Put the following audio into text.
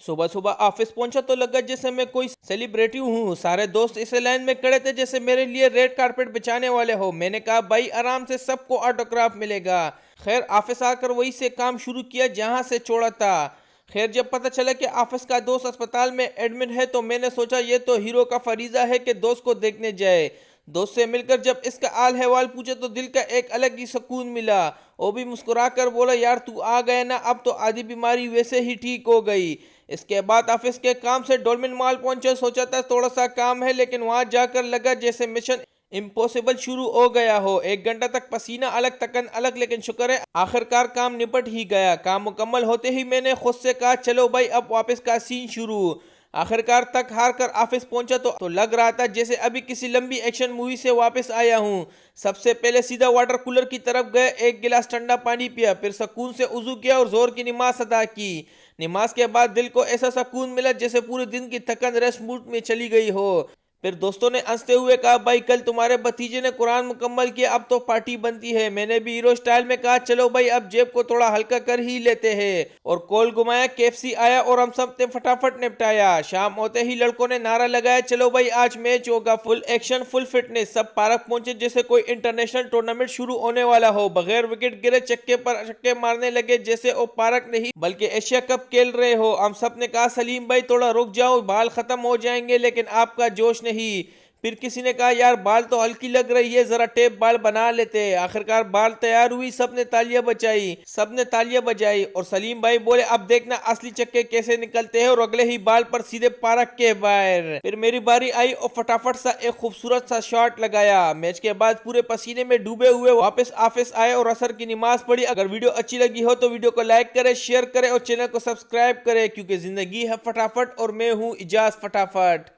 صبح صبح آفس پہنچا تو لگا جیسے میں کوئی سیلیبریٹی ہوں. سارے دوست اسے لائن میں کھڑے تھے جیسے میرے لیے ریڈ کارپٹ بچانے والے ہو. میں نے کہا بھائی آرام سے, سب کو آٹوگراف ملے گا. خیر آفس آ کر وہی سے کام شروع کیا جہاں سے چھوڑا تھا. خیر جب پتہ چلا کہ آفس کا دوست اسپتال میں ایڈمٹ ہے تو میں نے سوچا یہ تو ہیرو کا فریضہ ہے کہ دوست کو دیکھنے جائے. دوست سے مل کر جب اس کا حال احوال پوچھا تو دل کا ایک الگ ہی سکون ملا. وہ بھی مسکرا کر بولا یار تو آ گئے نا, اب تو آدھی بیماری ویسے ہی ٹھیک ہو گئی. اس کے بعد آفس کے کام سے ڈولمن مال پہنچے. سوچا تھا تھوڑا سا کام ہے لیکن وہاں جا کر لگا جیسے مشن امپوسیبل شروع ہو گیا ہو. 1 گھنٹہ تک پسینہ الگ تکن الگ, لیکن شکر ہے آخرکار کام نپٹ ہی گیا. کام مکمل ہوتے ہی میں نے خود سے کہا چلو بھائی اب واپس کا سین شروع. آخرکار تک ہار کر آفس پہنچا تو لگ رہا تھا جیسے ابھی کسی لمبی ایکشن مووی سے واپس آیا ہوں. سب سے پہلے سیدھا واٹر کولر کی طرف گئے, 1 گلاس ٹھنڈا پانی پیا, پھر سکون سے وضو کیا اور زور کی نماز ادا کی. نماز کے بعد دل کو ایسا سکون ملا جیسے پورے دن کی تھکن ریسٹ موڈ میں چلی گئی ہو. پھر دوستوں نے ہنستے ہوئے کہا بھائی کل تمہارے بھتیجے نے قرآن مکمل کیا, اب تو پارٹی بنتی ہے. میں نے بھی ہیرو سٹائل میں کہا چلو بھائی اب جیب کو تھوڑا ہلکا کر ہی لیتے ہیں, اور کول گھمایا, KFC آیا اور ہم سب نے فٹافٹ نپٹایا. شام ہوتے ہی لڑکوں نے نعرہ لگایا چلو بھائی آج میچ ہوگا, فل ایکشن فل فٹنس. سب پارک پہنچے جیسے کوئی انٹرنیشنل ٹورنامنٹ شروع ہونے والا ہو. بغیر وکٹ گرے چکے پر چھکے مارنے لگے جیسے وہ پارک نہیں بلکہ ایشیا کپ کھیل رہے ہو. ہم سب نے کہا سلیم بھائی تھوڑا رک جاؤ, بال ختم ہو جائیں گے, لیکن آپ کا جوش نہیں. پھر کسی نے کہا یار بال تو ہلکی لگ رہی ہے, ذرا ٹیپ بال بنا لیتے. آخرکار بال تیار ہوئی, سب نے تالیاں بجائی اور سلیم بھائی بولے اب دیکھنا اصلی چکے کیسے نکلتے ہیں, اور اگلے ہی بال پر سیدھے پارک کے باہر. پھر میری باری آئی اور فٹافٹ سا ایک خوبصورت سا شاٹ لگایا. میچ کے بعد پورے پسینے میں ڈوبے ہوئے واپس آفس آئے اور عصر کی نماز پڑھی. اگر ویڈیو اچھی لگی ہو تو ویڈیو کو لائک کرے, شیئر کرے اور چینل کو سبسکرائب کرے, کیونکہ زندگی ہے فٹافٹ اور میں ہوں اجاز فٹافٹ.